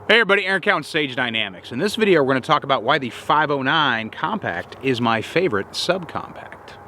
Hey everybody, Aaron Cow and Sage Dynamics. In this video we're going to talk about why the 509 Compact is my favorite subcompact.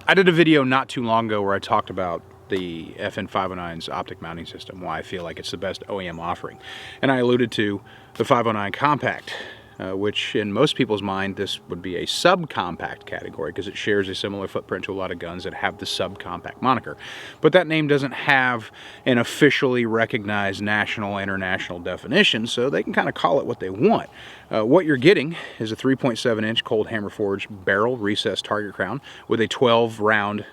I did a video not too long ago where I talked about the FN 509's optic mounting system, why I feel like it's the best OEM offering. And I alluded to the 509 Compact, which in most people's mind this would be a subcompact category because it shares a similar footprint to a lot of guns that have the subcompact moniker. But that name doesn't have an officially recognized national, international definition, so they can kind of call it what they want. What you're getting is a 3.7-inch cold hammer forged barrel recessed target crown with a 12 round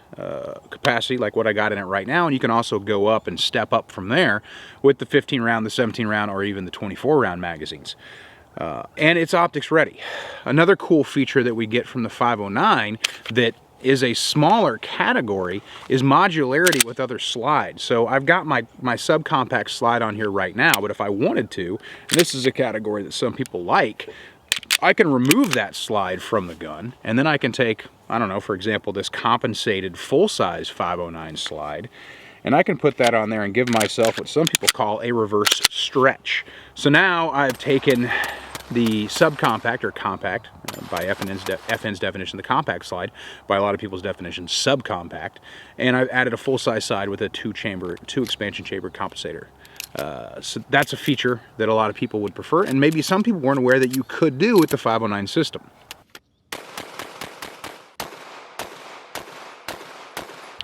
capacity like what I got in it right now, and you can also go up and step up from there with the 15 round, the 17 round, or even the 24 round magazines. And it's optics ready. Another cool feature that we get from the 509 that is a smaller category is modularity with other slides. So I've got my subcompact slide on here right now, but if I wanted to, and this is a category that some people like, I can remove that slide from the gun, and then I can take, I don't know, for example, this compensated full-size 509 slide, and I can put that on there and give myself what some people call a reverse stretch. So now I've taken the subcompact, or compact, by FN's definition, the compact slide, by a lot of people's definition, subcompact, and I've added a full-size side with a two expansion chamber compensator. So that's a feature that a lot of people would prefer, and maybe some people weren't aware that you could do with the 509 system.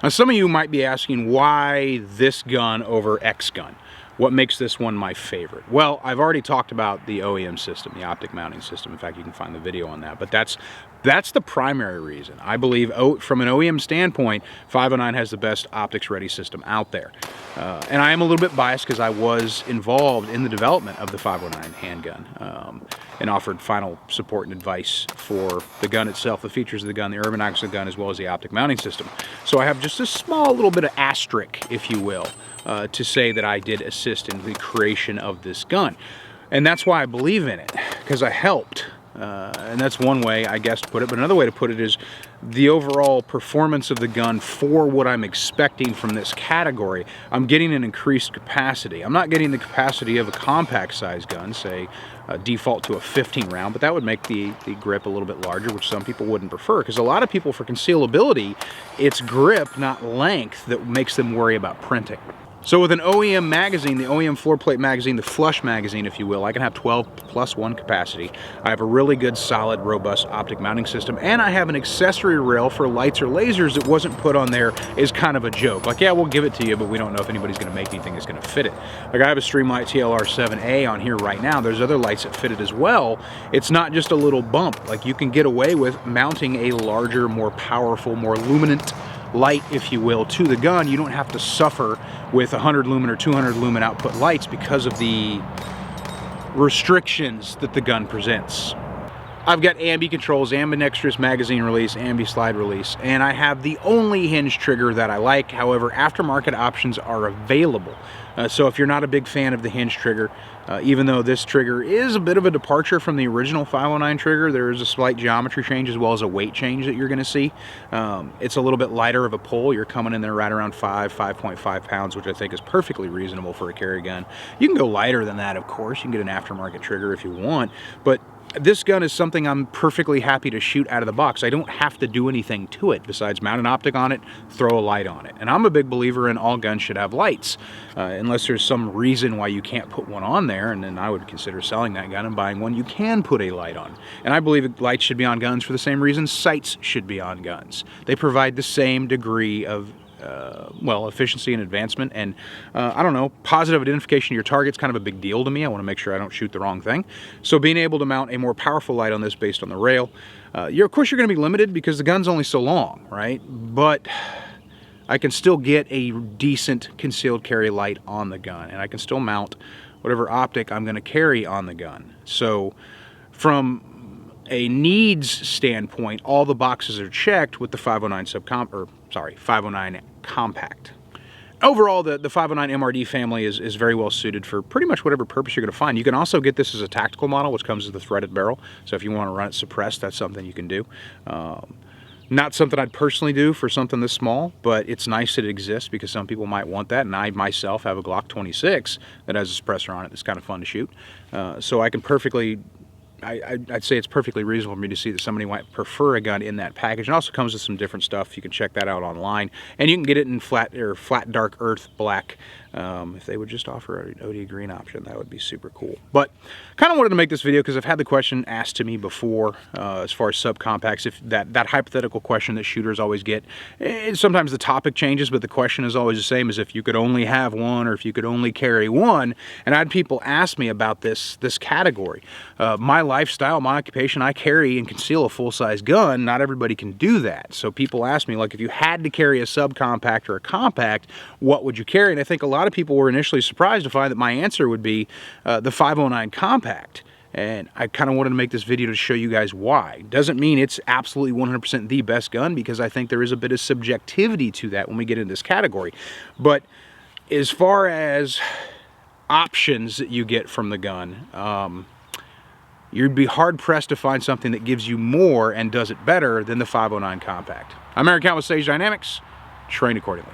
Now, some of you might be asking, why this gun over X gun? What makes this one my favorite? Well, I've already talked about the OEM system, the optic mounting system. In fact, you can find the video on that. But that's the primary reason. I believe from an OEM standpoint, 509 has the best optics ready system out there. And I am a little bit biased because I was involved in the development of the 509 handgun and offered final support and advice for the gun itself, the features of the gun, the ergonomics of the gun, as well as the optic mounting system. So I have just a small little bit of asterisk, if you will, to say that I did assist in the creation of this gun. And that's why I believe in it, because I helped. And that's one way, I guess, to put it. But another way to put it is the overall performance of the gun for what I'm expecting from this category. I'm getting an increased capacity. I'm not getting the capacity of a compact size gun, say default to a 15 round, but that would make the grip a little bit larger, which some people wouldn't prefer, because a lot of people, for concealability, it's grip, not length, that makes them worry about printing. So with an OEM magazine, the OEM floor plate magazine, the flush magazine, if you will, I can have 12+1 capacity. I have a really good, solid, robust optic mounting system, and I have an accessory rail for lights or lasers that wasn't put on there as kind of a joke. Like, yeah, we'll give it to you, but we don't know if anybody's going to make anything that's going to fit it. Like, I have a Streamlight TLR7A on here right now. There's other lights that fit it as well. It's not just a little bump. Like, you can get away with mounting a larger, more powerful, more luminant light, if you will, to the gun. You don't have to suffer with 100 lumen or 200 lumen output lights because of the restrictions that the gun presents. I've got ambi controls, ambidextrous magazine release, ambi slide release, and I have the only hinge trigger that I like. However, aftermarket options are available. So if you're not a big fan of the hinge trigger, even though this trigger is a bit of a departure from the original 509 trigger, there is a slight geometry change as well as a weight change that you're going to see. It's a little bit lighter of a pull. You're coming in there right around 5.5 pounds, which I think is perfectly reasonable for a carry gun. You can go lighter than that, of course. You can get an aftermarket trigger if you want, but this gun is something I'm perfectly happy to shoot out of the box. I don't have to do anything to it besides mount an optic on it, throw a light on it. And I'm a big believer in all guns should have lights, unless there's some reason why you can't put one on there, and then I would consider selling that gun and buying one you can put a light on. And I believe lights should be on guns for the same reason sights should be on guns. They provide the same degree of well, efficiency and advancement, and I don't know, positive identification of your target's kind of a big deal to me. I want to make sure I don't shoot the wrong thing. So being able to mount a more powerful light on this based on the rail, of course you're going to be limited because the gun's only so long, right? But I can still get a decent concealed carry light on the gun, and I can still mount whatever optic I'm going to carry on the gun. So from a needs standpoint, all the boxes are checked with the 509 509 Compact. Overall, the 509 MRD family is very well suited for pretty much whatever purpose you're going to find. You can also get this as a tactical model, which comes with a threaded barrel. So if you want to run it suppressed, that's something you can do. Not something I'd personally do for something this small, but it's nice that it exists because some people might want that, and I myself have a Glock 26 that has a suppressor on it that's kind of fun to shoot. So I can perfectly, I'd say it's perfectly reasonable for me to see that somebody might prefer a gun in that package. It also comes with some different stuff. You can check that out online, and you can get it in flat dark earth black. If they would just offer an OD green option, that would be super cool. But kind of wanted to make this video because I've had the question asked to me before as far as subcompacts. If that hypothetical question that shooters always get, sometimes the topic changes, but the question is always the same, as if you could only have one or if you could only carry one. And I had people ask me about this category. My lifestyle, my occupation, I carry and conceal a full-size gun. Not everybody can do that. So people ask me, like, if you had to carry a subcompact or a compact, what would you carry? And I think a lot of people were initially surprised to find that my answer would be the 509 compact. And I kind of wanted to make this video to show you guys why. Doesn't mean it's absolutely 100% the best gun, because I think there is a bit of subjectivity to that when we get into this category. But as far as options that you get from the gun, you'd be hard-pressed to find something that gives you more and does it better than the 509 compact. I'm Eric Count with Sage Dynamics. Train accordingly.